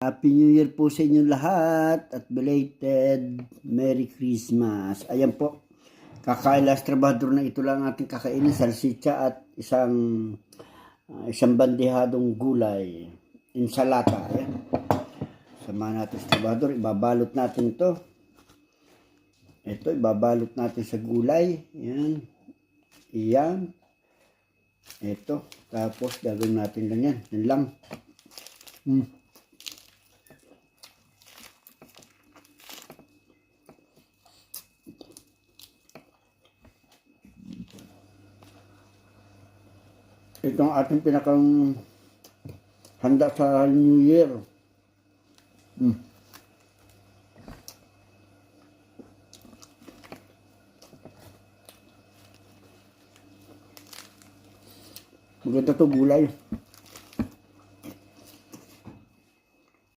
Happy New Year po sa inyong lahat at belated Merry Christmas. Ayan po, kakain last trabador na ito lang ating kakainin, salsitsa at isang bandihadong gulay, insalata. Ayan. Samahan natin sa trabador, ibabalot natin ito. Ito, ibabalot natin sa gulay. Ayan. Iyan. Ito. Tapos, gagawin natin lang yan. Yan lang. Ito ang ating pinakang handa sa New Year. Maganda to gulay.